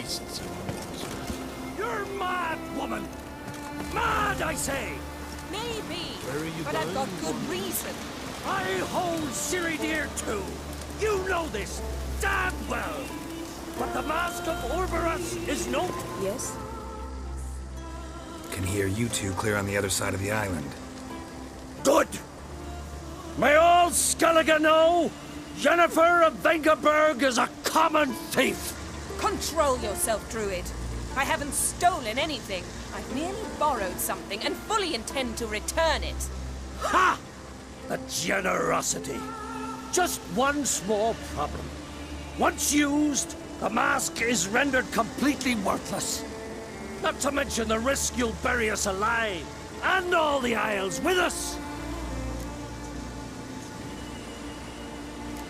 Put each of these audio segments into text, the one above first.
beasts. You're mad, woman! Mad, I say! Maybe, Where are you but I've got going? good reason. I hold Ciridir too. You know this damn well. But the Mask of Orboros is no... Yes? Can hear you two clear on the other side of the island. Good! May all Skellige know, Jennifer of Vengerberg is a common thief! Control yourself, Druid. I haven't stolen anything. I've merely borrowed something and fully intend to return it. Ha! The generosity. Just one small problem. Once used, the mask is rendered completely worthless. Not to mention the risk you'll bury us alive, and all the Isles with us.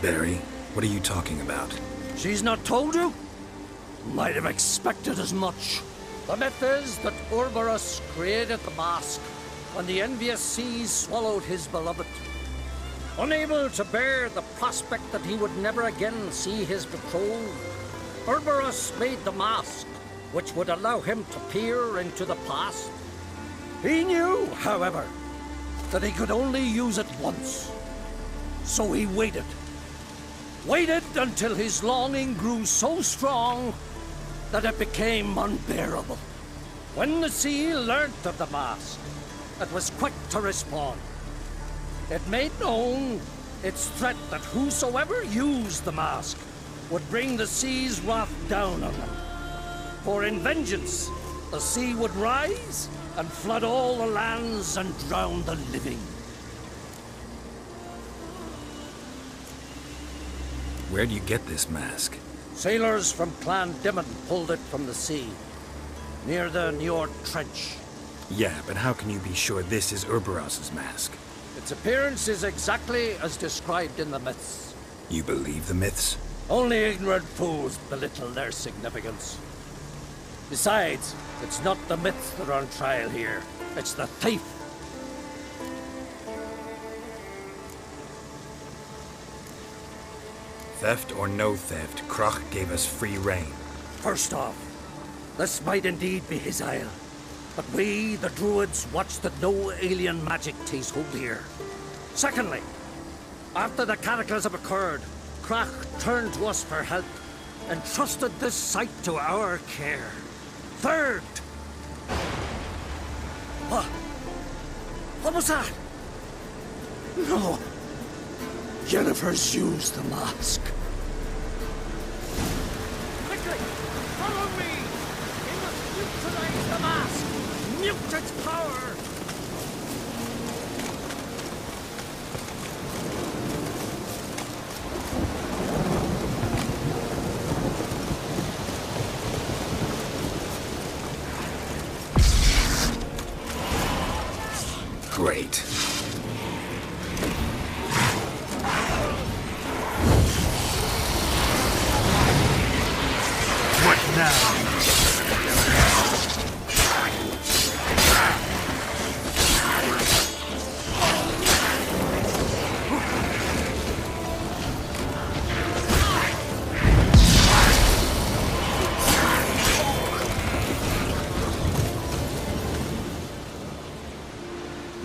Barry, what are you talking about? She's not told you? Might have expected as much. The myth is that Orboros created the mask when the envious seas swallowed his beloved. Unable to bear the prospect that he would never again see his betrothed, Orboros made the mask, which would allow him to peer into the past. He knew, however, that he could only use it once. So he waited. Waited until his longing grew so strong that it became unbearable. When the sea learnt of the mask, it was quick to respond. It made known its threat that whosoever used the mask would bring the sea's wrath down on them. For in vengeance, the sea would rise and flood all the lands and drown the living. Where'd you get this mask? Sailors from Clan Dimon pulled it from the sea, near the Njord Trench. Yeah, but how can you be sure this is Urboros's mask? Its appearance is exactly as described in the myths. You believe the myths? Only ignorant fools belittle their significance. Besides, it's not the myths that are on trial here. It's the thief. Theft or no theft, Krach gave us free rein. First off, this might indeed be his isle. But we, the Druids, watch that no alien magic takes hold here. Secondly, after the cataclysm occurred, Krach turned to us for help and trusted this site to our care. Third... What was that? No. Jennifer's used the mask. Quickly! Follow me! We must neutralize the mask! Mute its power! Great. What now?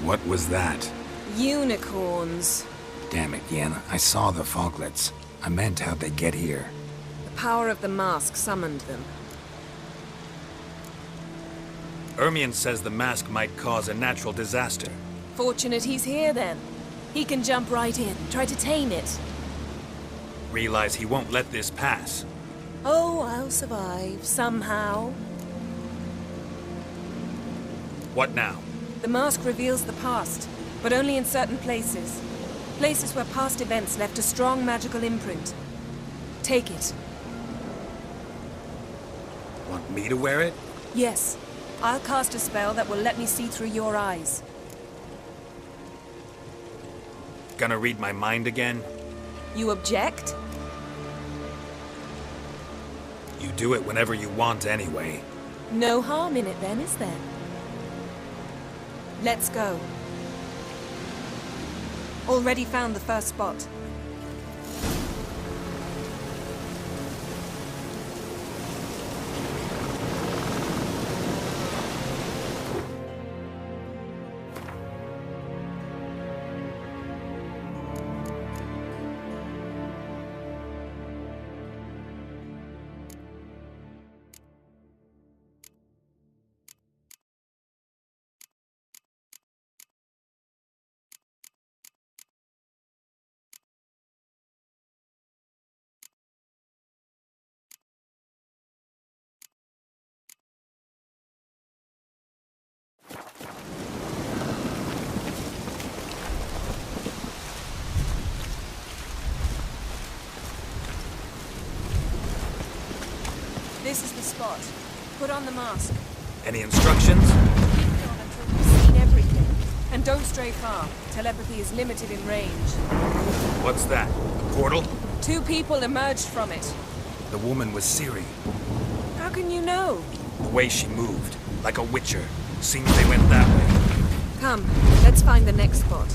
What was that? Unicorns. Damn it, Yen. I saw the foglets. I meant how'd they get here? The power of the mask summoned them. Ermion says the mask might cause a natural disaster. Fortunate he's here then. He can jump right in, try to tame it. Realize he won't let this pass. Oh, I'll survive, somehow. What now? The mask reveals the past, but only in certain places. Places where past events left a strong magical imprint. Take it. Want me to wear it? Yes. I'll cast a spell that will let me see through your eyes. Gonna read my mind again? You object? You do it whenever you want anyway. No harm in it then, is there? Let's go. Already found the first spot. This is the spot. Put on the mask. Any instructions? Keep on until we've seen everything. And don't stray far. Telepathy is limited in range. What's that? A portal? 2 people emerged from it. The woman was Ciri. How can you know? The way she moved, like a witcher. Seems they went that way. Come, let's find the next spot.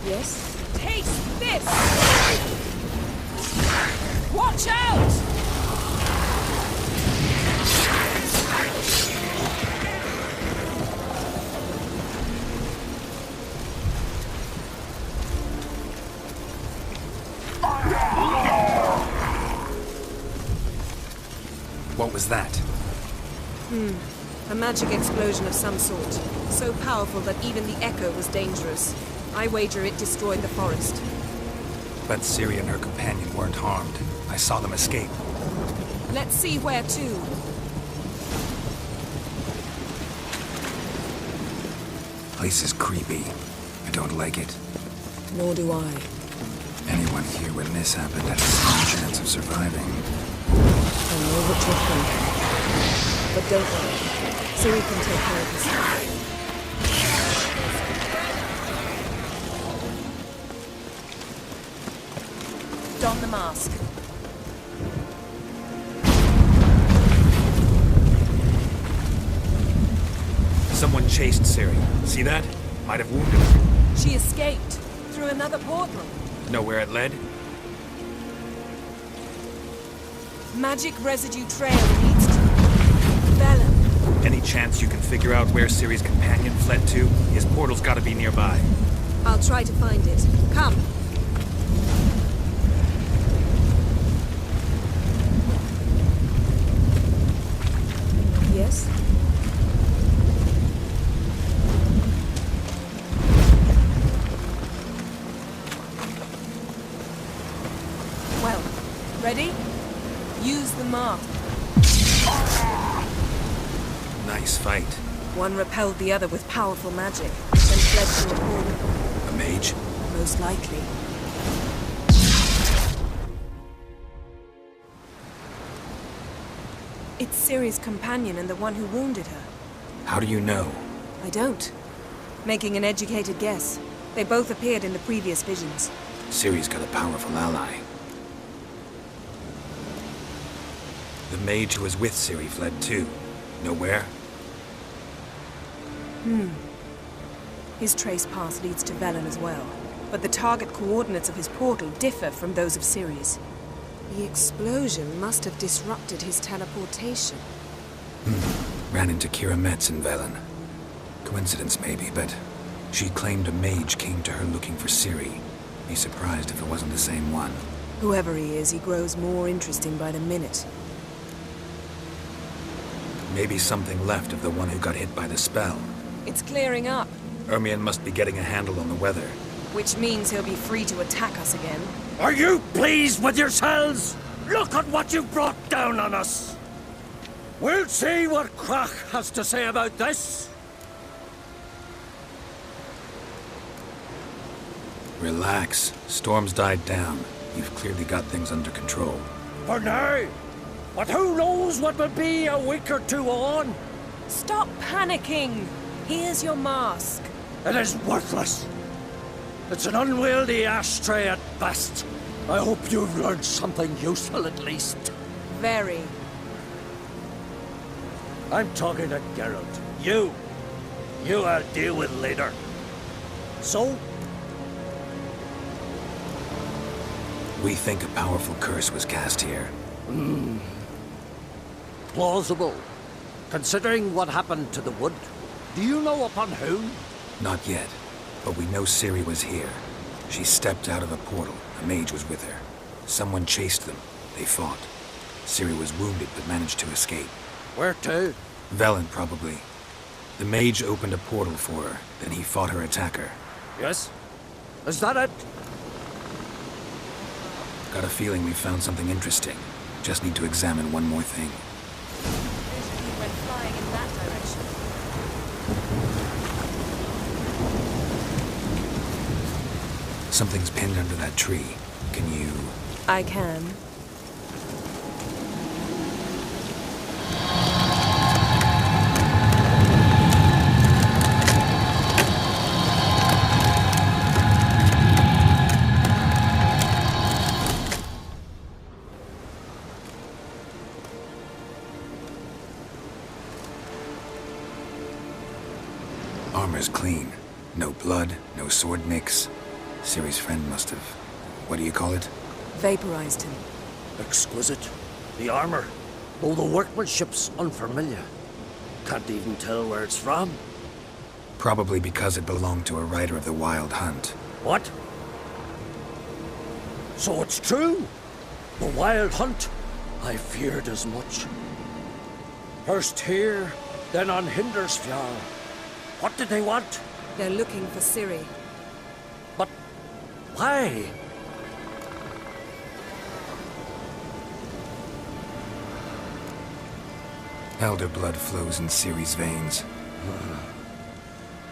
Yes? Taste this! Watch out! What was that? A magic explosion of some sort. So powerful that even the echo was dangerous. I wager it destroyed the forest. But Ciri and her companion weren't harmed. I saw them escape. Let's see where to. Place is creepy. I don't like it. Nor do I. Anyone here when this happened had a slim chance of surviving. I know what you're thinking. But don't worry. Ciri can take care of herself. Don the mask. Someone chased Ciri. See that? Might have wounded her. She escaped through another portal. Know where it led? Magic residue trail leads to Velen. Any chance you can figure out where Ciri's companion fled to? His portal's gotta be nearby. I'll try to find it. Come. Yes? Well, ready? Use the mark. Nice fight. One repelled the other with powerful magic, then fled through a portal. A mage? Most likely. It's Ciri's companion and the one who wounded her. How do you know? I don't. Making an educated guess. They both appeared in the previous visions. Ciri's got a powerful ally. The mage who was with Ciri fled too. Know where? His trace path leads to Velen as well. But the target coordinates of his portal differ from those of Ciri's. The explosion must have disrupted his teleportation. Ran into Kira Metz in Velen. Coincidence maybe, but she claimed a mage came to her looking for Ciri. Be surprised if it wasn't the same one. Whoever he is, he grows more interesting by the minute. Maybe something left of the one who got hit by the spell. It's clearing up, Ermion must be getting a handle on the weather. which means he'll be free to attack us again. Are you pleased with yourselves? Look at what you've brought down on us. We'll see what Crach has to say about this. Relax. Storm's died down. You've clearly got things under control. For now. But who knows what will be a week or two on? Stop panicking! Here's your mask. It is worthless. It's an unwieldy ashtray at best. I hope you've learned something useful at least. Very. I'm talking to Geralt. You I'll deal with later. So, We think a powerful curse was cast here. plausible. Considering what happened to the wood, do you know upon whom? Not yet, but we know Ciri was here. She stepped out of a portal. A mage was with her. Someone chased them. They fought. Ciri was wounded but managed to escape. Where to? Velen, probably. The mage opened a portal for her, then he fought her attacker. Yes? Is that it? Got a feeling we found something interesting. Just need to examine one more thing. He went flying in that direction. Something's pinned under that tree. Can you... I can. Armor's clean. No blood, no sword nicks. Ciri's friend must have... what do you call it? Vaporized him. Exquisite. The armor, though the workmanship's unfamiliar. Can't even tell where it's from. Probably because it belonged to a rider of the Wild Hunt. What? So it's true? The Wild Hunt? I feared as much. First here, then on Hindersfjall. What did they want? They're looking for Ciri. But why? Elder blood flows in Ciri's veins.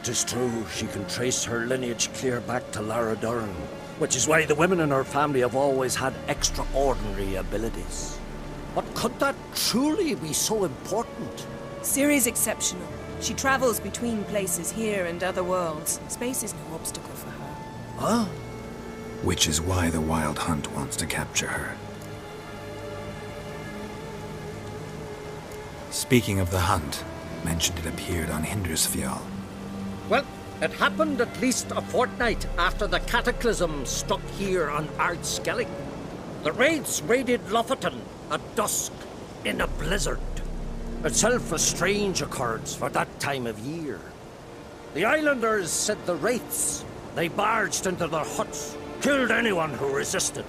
'Tis true, she can trace her lineage clear back to Lara Duran, which is why the women in her family have always had extraordinary abilities. But could that truly be so important? Ciri's exceptional. She travels between places here and other worlds. Space is no obstacle for her. Huh? Which is why the Wild Hunt wants to capture her. Speaking of the hunt, mentioned it appeared on Hindersfjall. Well, it happened at least a fortnight after the cataclysm struck here on Ardskellig. The raids raided Lofoten at dusk in a blizzard. Itself a strange occurrence for that time of year. The islanders said the wraiths. They barged into their huts, killed anyone who resisted,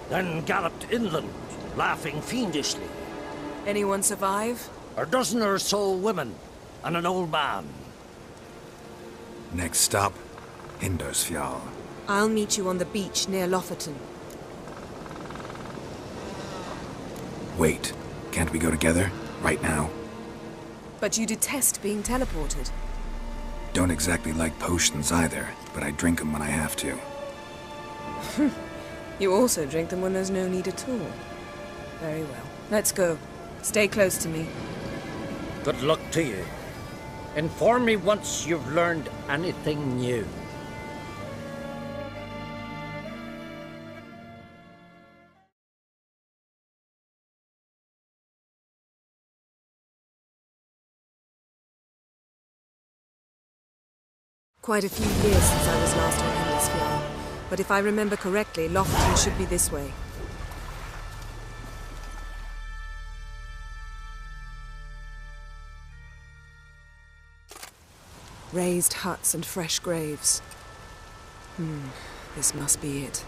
then galloped inland, laughing fiendishly. Anyone survive? A dozen or so women, and an old man. Next stop, Hindersfjall. I'll meet you on the beach near Lofoten. Wait, can't we go together? Right now? But you detest being teleported. Don't exactly like potions either, but I drink them when I have to. You also drink them when there's no need at all. Very well. Let's go. Stay close to me. Good luck to you. Inform me once you've learned anything new. Quite a few years since I was last on Hindersfjall, but if I remember correctly, Lofoten should be this way. Raised huts and fresh graves. This must be it.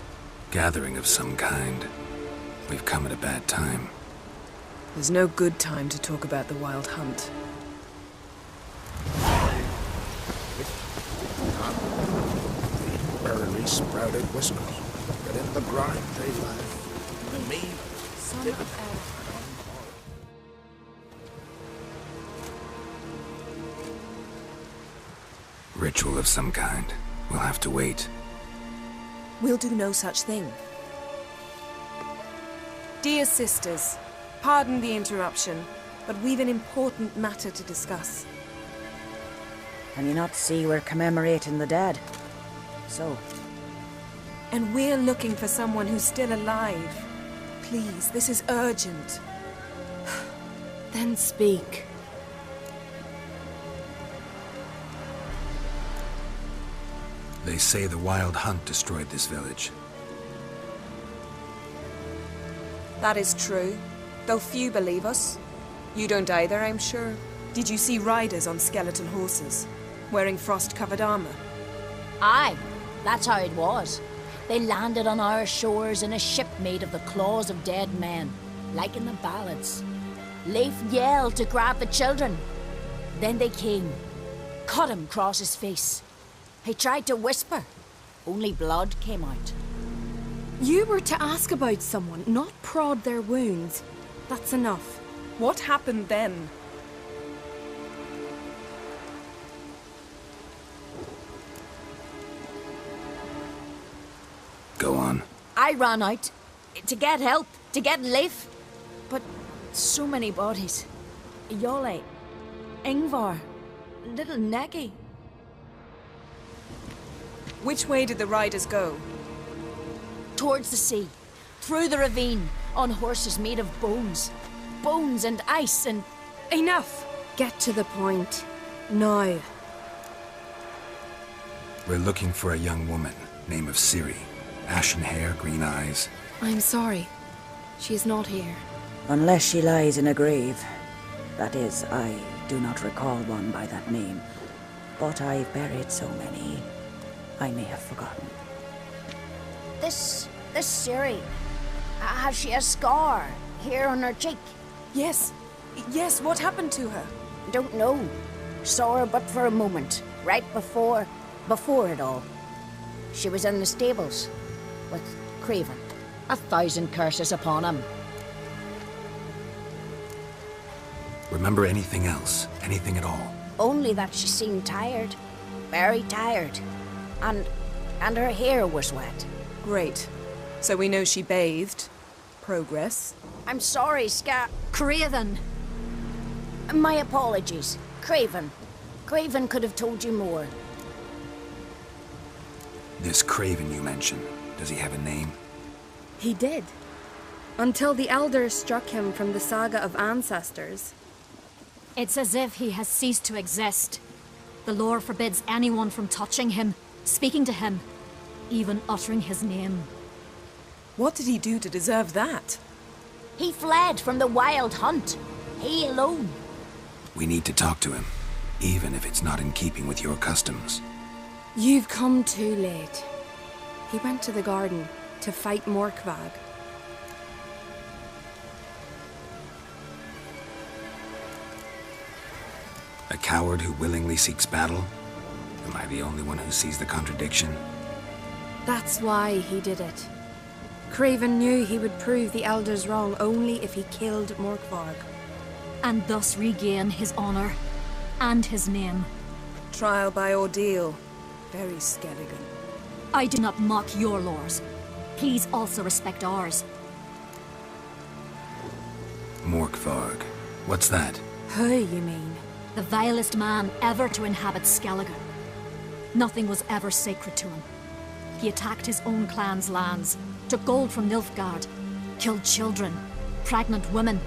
Gathering of some kind. We've come at a bad time. There's no good time to talk about the Wild Hunt. Barely sprouted whiskers, but in the grind they lie. And me, Ritual of some kind. We'll have to wait. We'll do no such thing. Dear sisters, pardon the interruption, but we've an important matter to discuss. Can you not see we're commemorating the dead? So? And we're looking for someone who's still alive. Please, this is urgent. Then speak. They say the Wild Hunt destroyed this village. That is true, though few believe us. You don't either, I'm sure. Did you see riders on skeleton horses, wearing frost-covered armor? Aye, that's how it was. They landed on our shores in a ship made of the claws of dead men, like in the ballads. Leif yelled to grab the children. Then they came, cut him across his face. He tried to whisper, only blood came out. You were to ask about someone, not prod their wounds. That's enough. What happened then? Go on. I ran out to get help, to get Leif. But so many bodies. Yole, Ingvar, little Neki. Which way did the riders go? Towards the sea, through the ravine, on horses made of bones. Bones and ice and... Enough! Get to the point. Now. We're looking for a young woman, name of Ciri. Ashen hair, green eyes. I'm sorry. She is not here. Unless she lies in a grave. That is, I do not recall one by that name. But I've buried so many, I may have forgotten. This Ciri, has she a scar here on her cheek? Yes. Yes, what happened to her? Don't know. Saw her but for a moment, right before it all. She was in the stables with Craven. 1,000 curses upon him. Remember anything else? Anything at all? Only that she seemed tired. Very tired. And her hair was wet. Great. So we know she bathed. Progress. I'm sorry, Craven! My apologies. Craven. Craven could have told you more. This Craven you mentioned, does he have a name? He did. Until the elders struck him from the saga of ancestors. It's as if he has ceased to exist. The lore forbids anyone from touching him, speaking to him, even uttering his name. What did he do to deserve that? He fled from the wild hunt. He alone. We need to talk to him, even if it's not in keeping with your customs. You've come too late. He went to the garden to fight Morkvag. A coward who willingly seeks battle? Am I the only one who sees the contradiction? That's why he did it. Craven knew he would prove the elders wrong only if he killed Morkvarg. And thus regain his honor and his name. Trial by ordeal. Very Skelligan. I do not mock your laws. Please also respect ours. Morkvarg. What's that? Who, you mean? The vilest man ever to inhabit Skelligan. Nothing was ever sacred to him. He attacked his own clan's lands, took gold from Nilfgaard, killed children, pregnant women.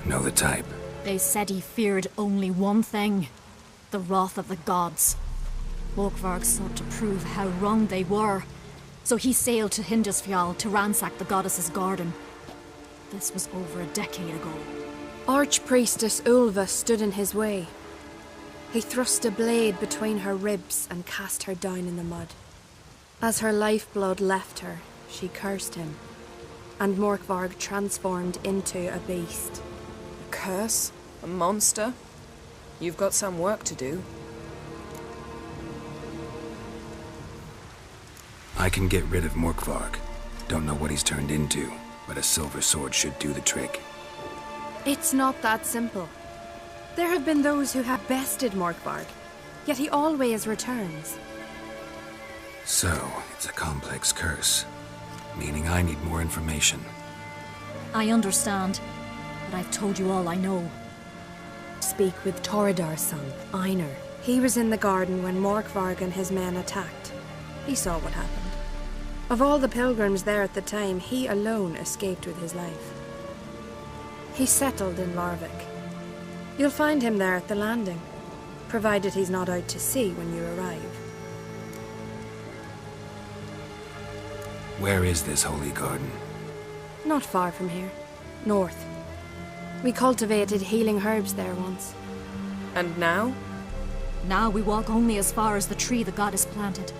Know the type. They said he feared only one thing, the wrath of the gods. Morkvarg sought to prove how wrong they were, so he sailed to Hindisfjall to ransack the goddess's garden. This was over a decade ago. Archpriestess Ulva stood in his way. He thrust a blade between her ribs and cast her down in the mud. As her lifeblood left her, she cursed him, and Morkvarg transformed into a beast. A curse? A monster? You've got some work to do. I can get rid of Morkvarg. Don't know what he's turned into, but a silver sword should do the trick. It's not that simple. There have been those who have bested Morkvarg, yet he always returns. So, it's a complex curse, meaning I need more information. I understand, but I've told you all I know. Speak with Torridar's son, Einar. He was in the garden when Morkvarg and his men attacked. He saw what happened. Of all the pilgrims there at the time, he alone escaped with his life. He settled in Larvik. You'll find him there at the landing, provided he's not out to sea when you arrive. Where is this holy garden? Not far from here. North. We cultivated healing herbs there once. And now? Now we walk only as far as the tree the goddess planted.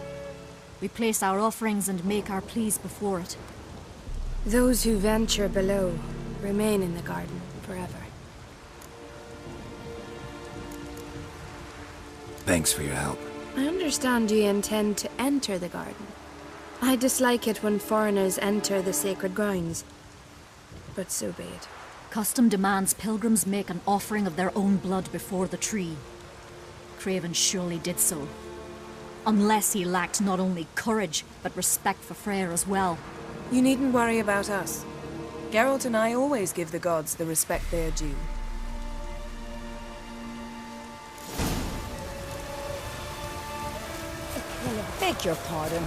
We place our offerings and make our pleas before it. Those who venture below remain in the garden forever. Thanks for your help. I understand you intend to enter the garden. I dislike it when foreigners enter the sacred grounds, but so be it. Custom demands pilgrims make an offering of their own blood before the tree. Craven surely did so. Unless he lacked not only courage, but respect for Freyr as well. You needn't worry about us. Geralt and I always give the gods the respect they are due. I beg your pardon.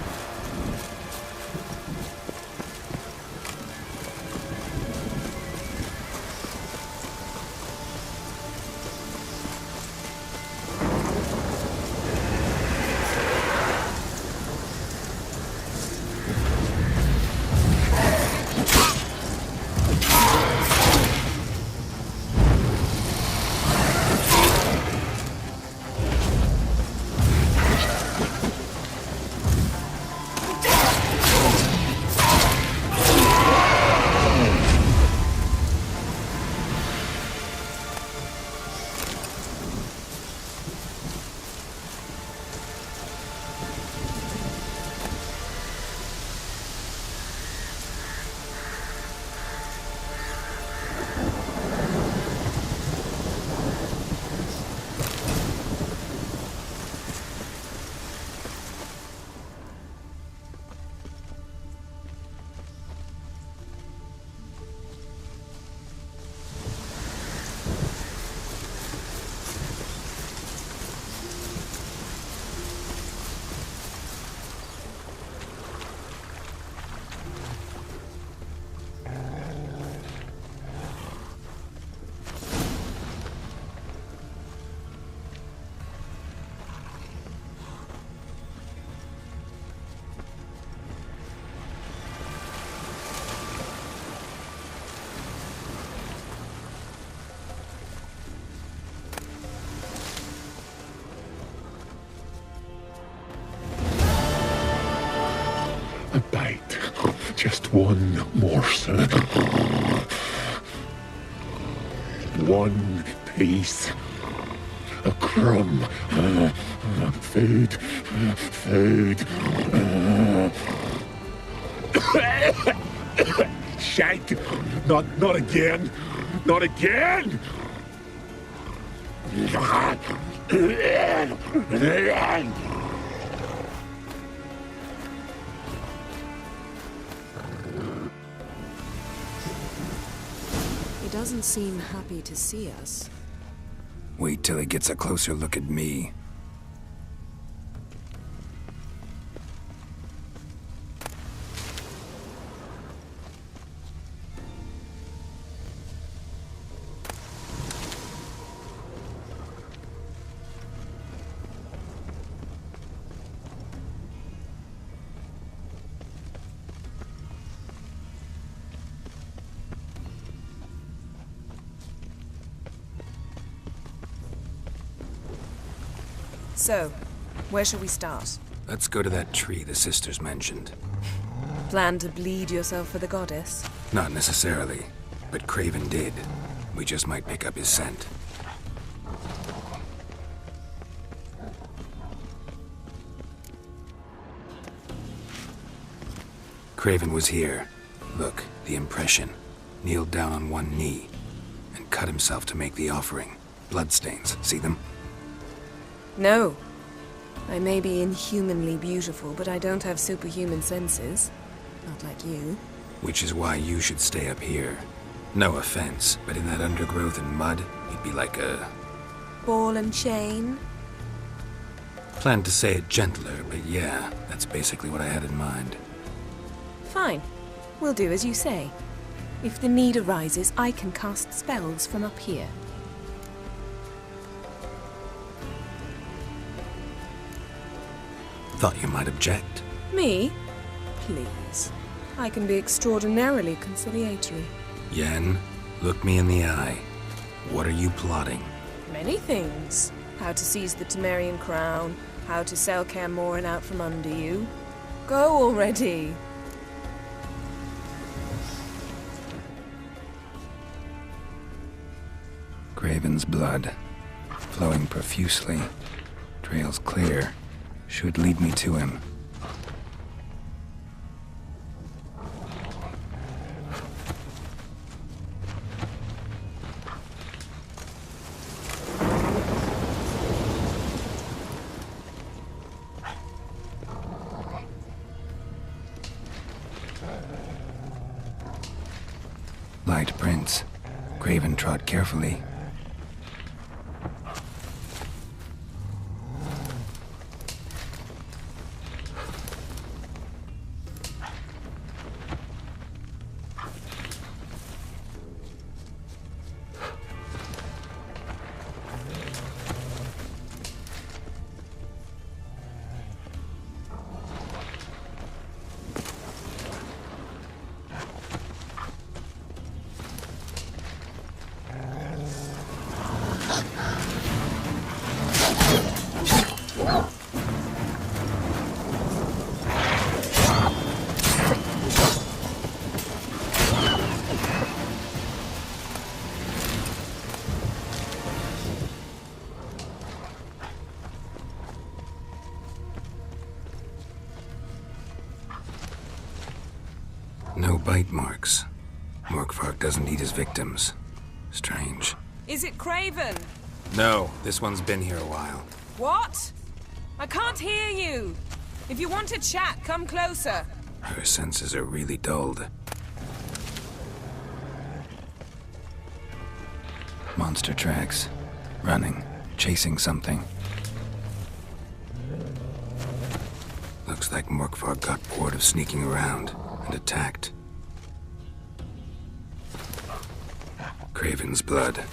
A bite. Just one morsel. One piece. A crumb. Food. Food. Shite. Not again. Not again. He doesn't seem happy to see us. Wait till he gets a closer look at me. So, where shall we start? Let's go to that tree the sisters mentioned. Plan to bleed yourself for the goddess? Not necessarily, but Craven did. We just might pick up his scent. Craven was here. Look, the impression. Kneeled down on one knee and cut himself to make the offering. Bloodstains, see them? No. I may be inhumanly beautiful, but I don't have superhuman senses. Not like you. Which is why you should stay up here. No offense, but in that undergrowth and mud, you'd be like a... Ball and chain? Planned to say it gentler, but yeah, that's basically what I had in mind. Fine. We'll do as you say. If the need arises, I can cast spells from up here. Thought you might object. Me? Please. I can be extraordinarily conciliatory. Yen, look me in the eye. What are you plotting? Many things. How to seize the Temerian crown, how to sell Kaer Morhen out from under you. Go already! Craven's blood, flowing profusely. Trails clear. Should lead me to him. prints. Craven trod carefully. No bite marks. Morkvark doesn't eat his victims. Strange. Is it Craven? No, this one's been here a while. What? I can't hear you. If you want to chat, come closer. Her senses are really dulled. Monster tracks. Running. Chasing something. Looks like Morkvark got bored of sneaking around and attacked. Craven's blood.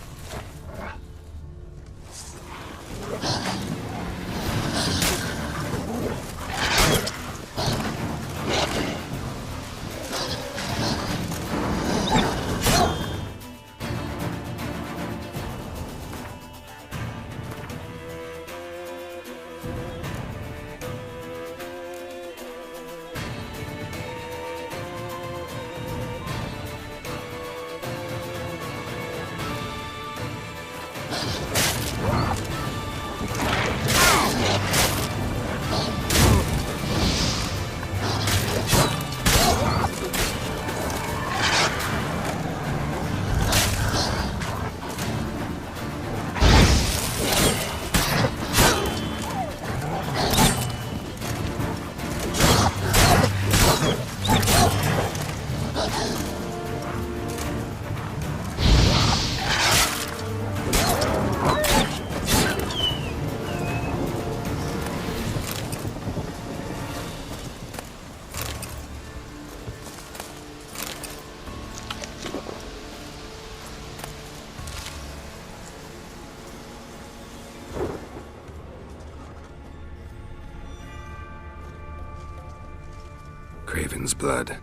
Craven's blood.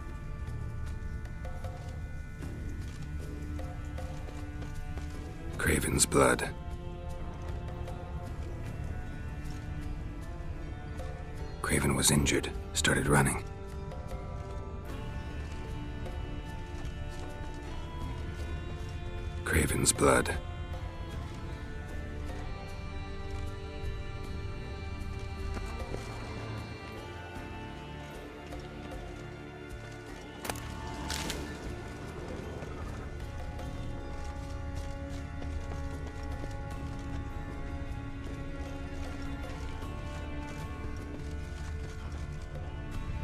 Craven's blood. Craven was injured, started running. Craven's blood.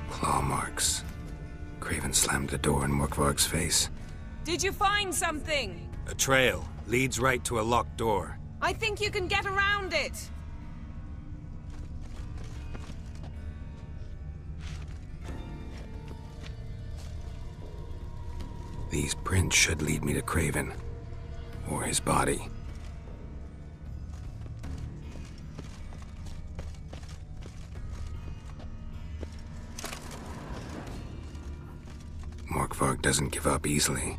Claw marks. Craven slammed the door in Morkvark's face. Did you find something? A trail leads right to a locked door. I think you can get around it. These prints should lead me to Craven. Or his body. Morkvark doesn't give up easily.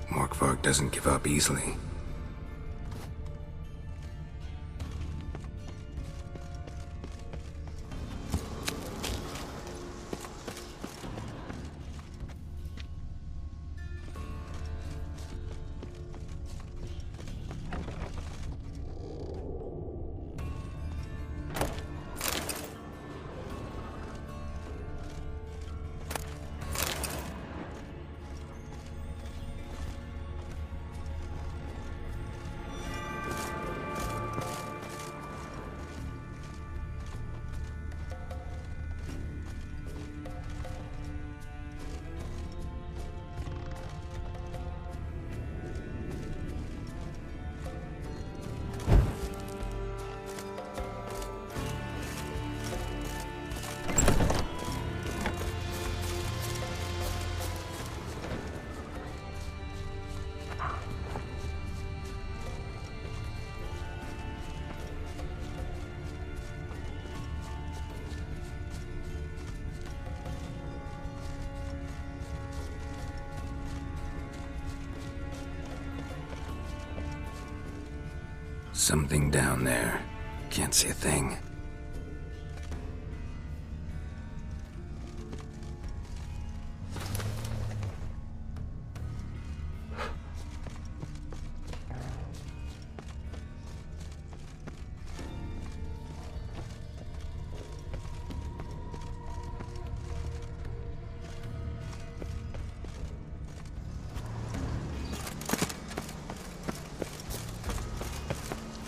Morkvark doesn't give up easily. Something down there. Can't see a thing.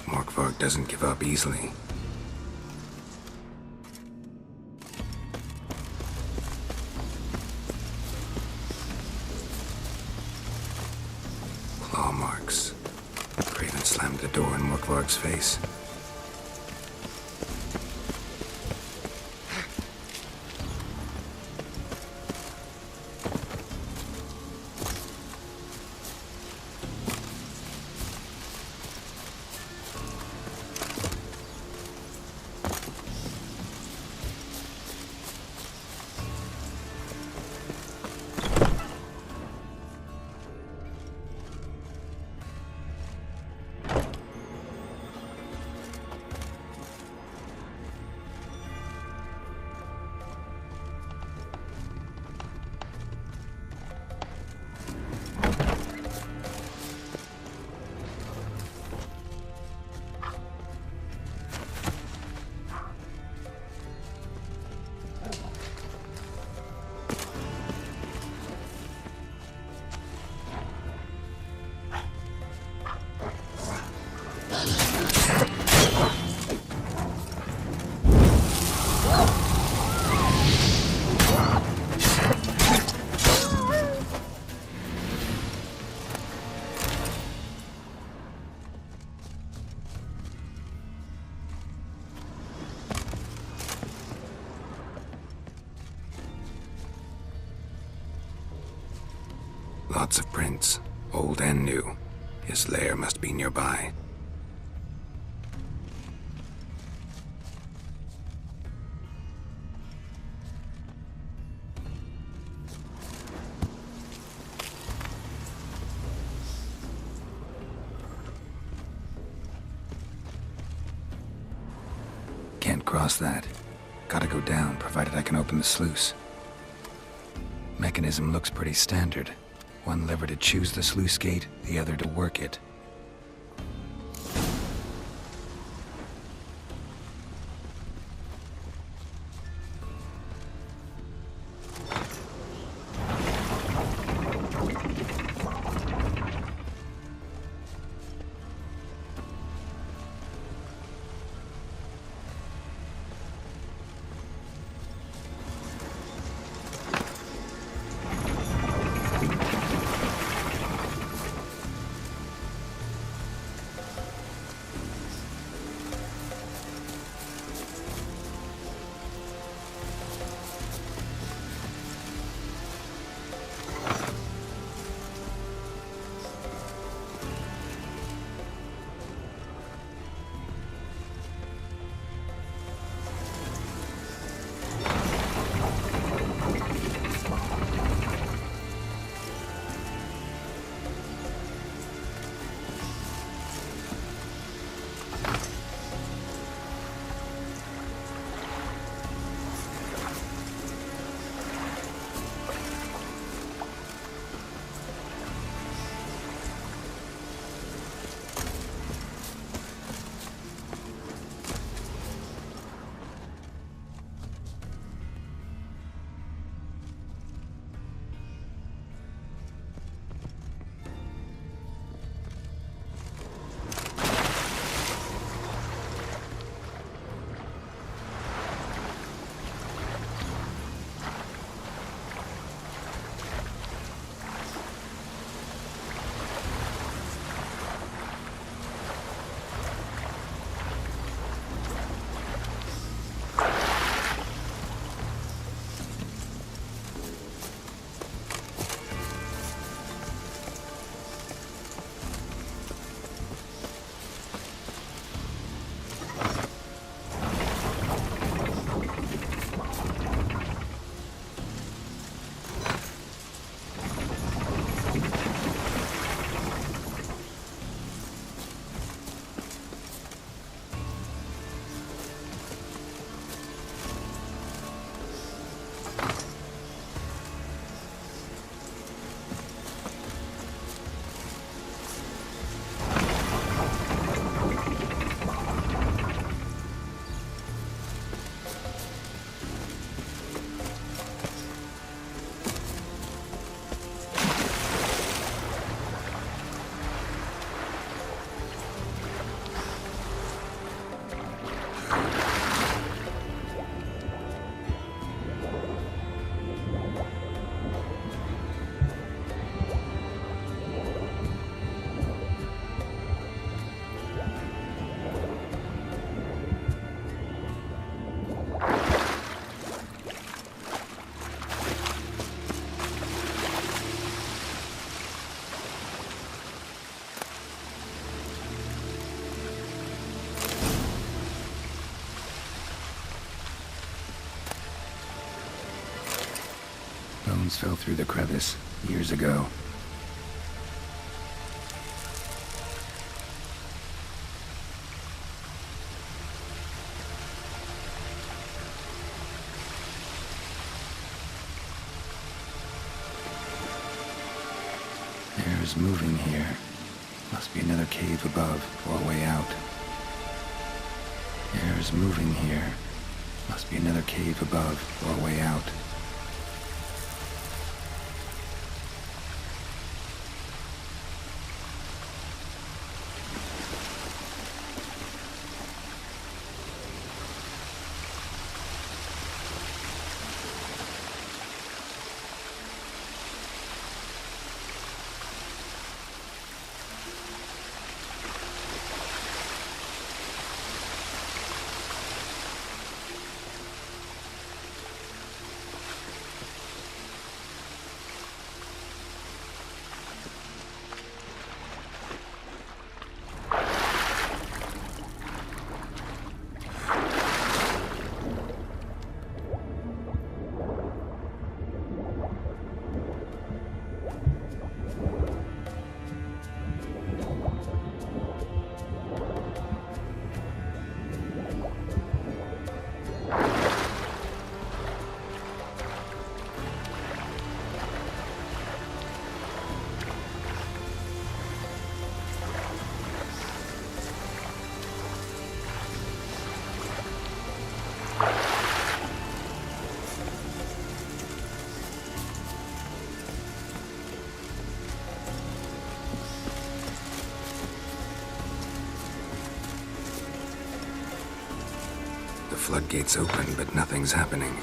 Morkvarg doesn't give up easily. Claw marks. Craven slammed the door in Morkvarg's face. Lots of prints, old and new. His lair must be nearby. Can't cross that. Gotta go down, provided I can open the sluice. Mechanism looks pretty standard. One lever to choose the sluice gate, the other to work it. stones fell through the crevice years ago. Air's moving here. Must be another cave above or a way out. Air's moving here. Must be another cave above or a way out. The floodgates open, but nothing's happening.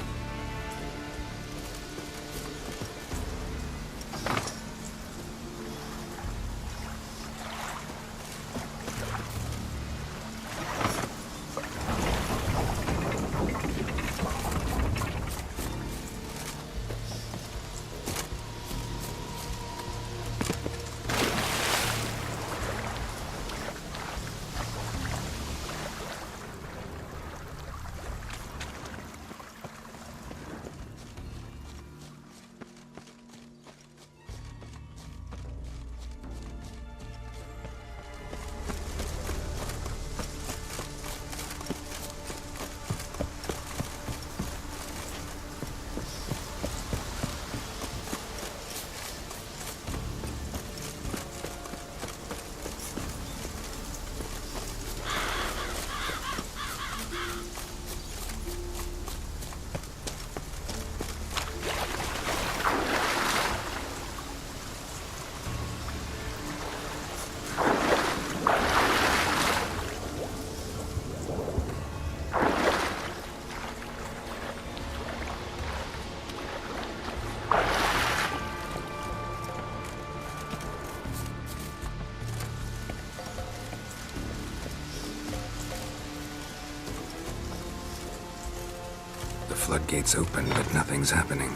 The floodgates open, but nothing's happening.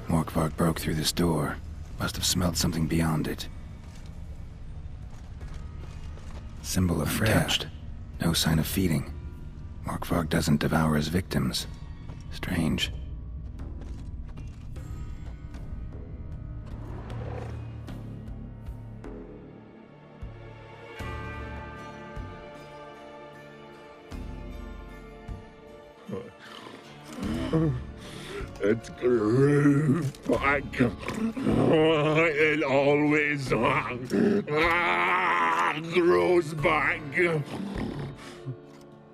Morkvarg broke through this door. Must have smelled something beyond it. Symbol of Freya. No sign of feeding. Morkvarg doesn't devour his victims. Strange. It grew back. It always grows back.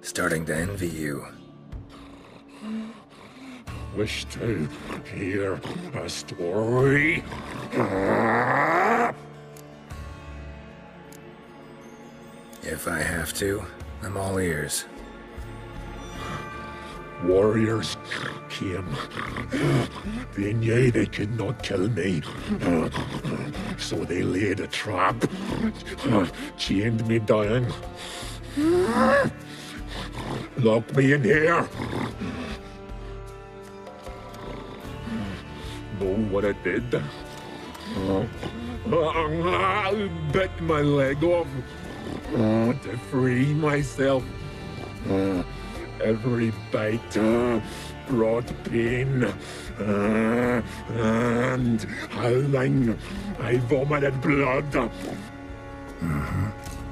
Starting to envy you. Wish to hear a story? If I have to, I'm all ears. Warriors came. They knew they could not kill me. So they laid a trap. Chained me down. Locked me in here. Know what I did? I bit my leg off to free myself. Every bite brought pain, and howling, I vomited blood.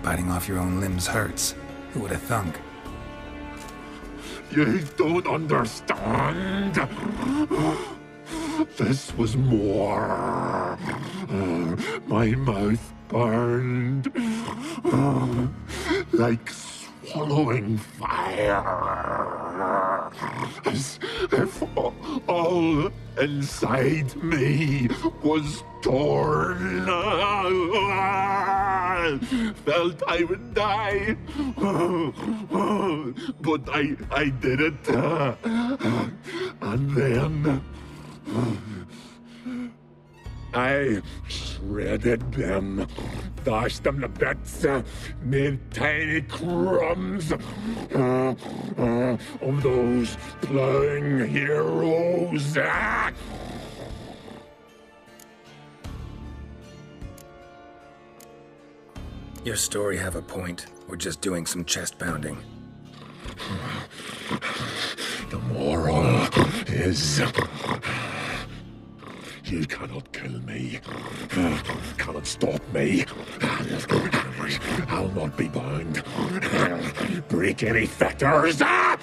Biting off your own limbs hurts. Who would have thunk? You don't understand. This was more. My mouth burned like swallowing fire, as if all inside me was torn. Felt I would die, but I did it. And then I shredded them, dashed them to bits, made tiny crumbs of those plowing heroes. Your story have a point. We're just doing some chest pounding. The moral is, you cannot kill me, cannot stop me. I'll not be bound. Break any fetters. The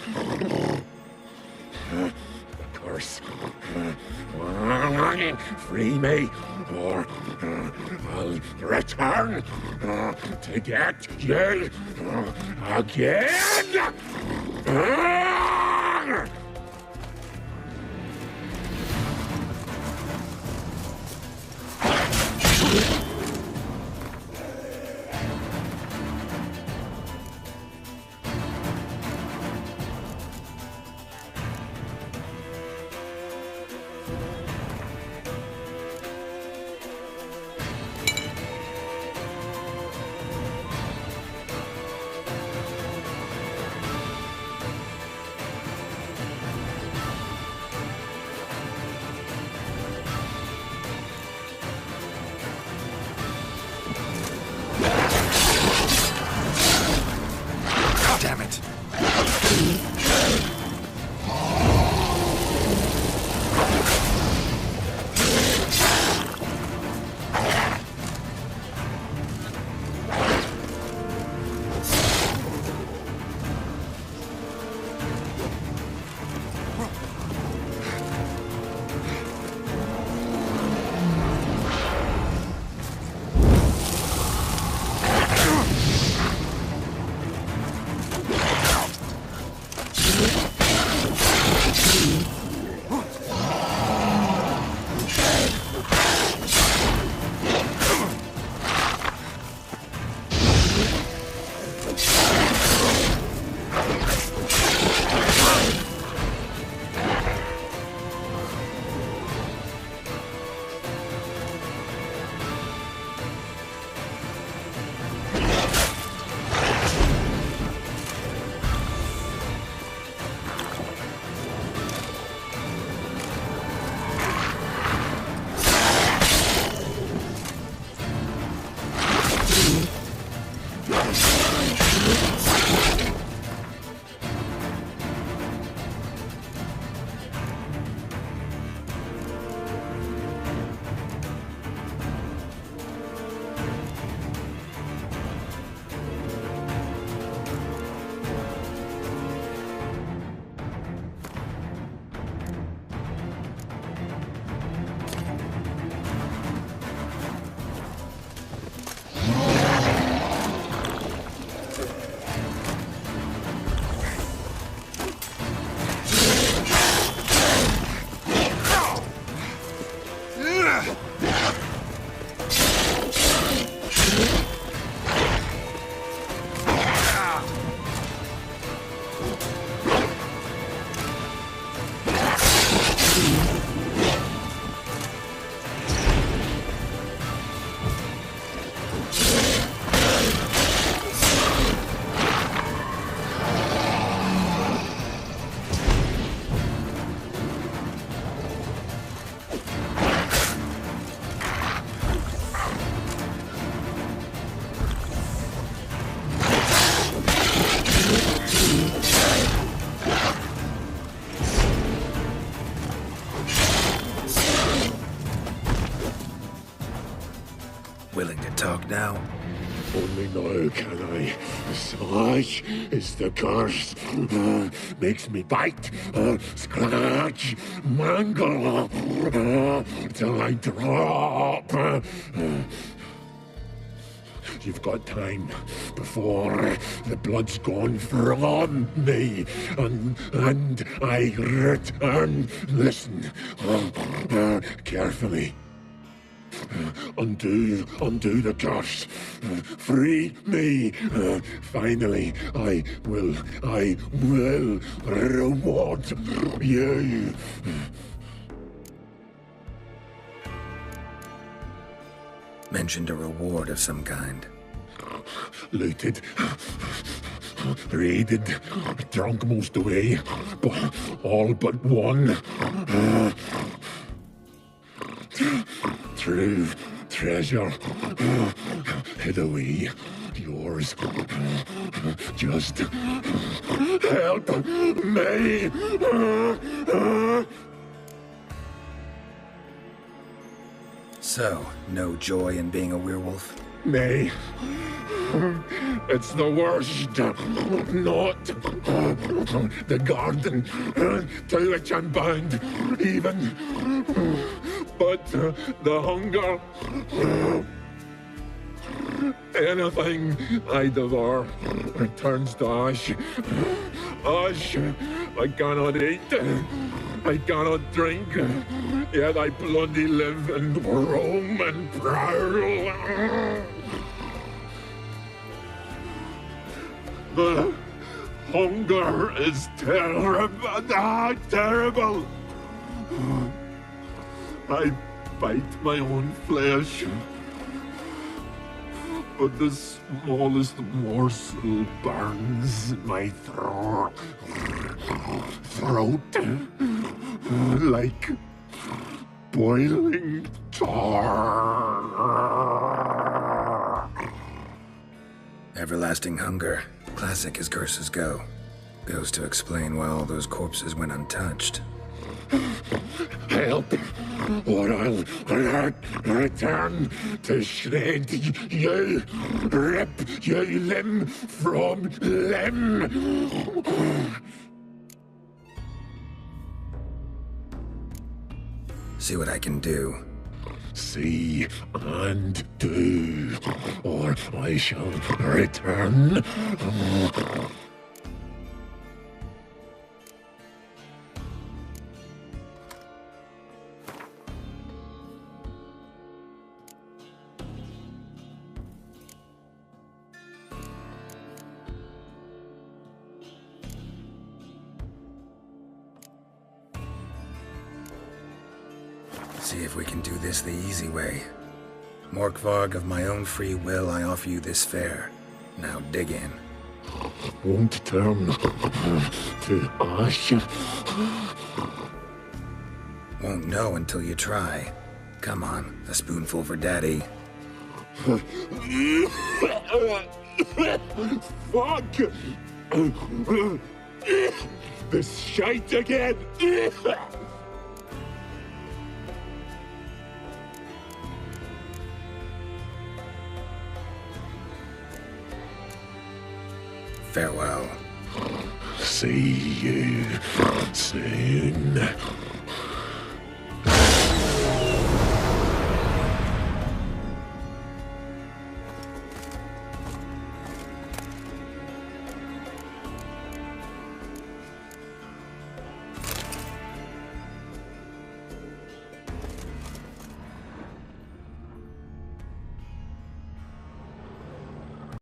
curse. Free me, or I'll return to get you again. Willing to talk now? Only now can I. Such is the curse. Makes me bite, scratch, mangle, till I drop. You've got time before the blood's gone from me, and I return. Listen, carefully. Undo the curse. Free me. Finally, I will reward you. Mentioned a reward of some kind. Looted, raided, drunk most away, but all but one. True treasure hid away. Yours. Just help me. So, no joy in being a werewolf? Nay. It's the worst. Not the garden to which I'm bound, even. But the hunger. Anything I devour returns to ash. Ash I cannot eat. I cannot drink. Yet I bloody live and roam and prowl. The hunger is terrible. Terrible. I bite my own flesh, but the smallest morsel burns my throat like boiling tar. Everlasting hunger. Classic as curses go. Goes to explain why all those corpses went untouched. Help, or I'll return to shred you, rip you limb from limb. See what I can do. See and do, or I shall return. See if we can do this the easy way. Morkvarg, of my own free will, I offer you this fare. Now dig in. Won't turn to ash. Won't know until you try. Come on, a spoonful for Daddy. Fuck! This shite again! Farewell. See you soon.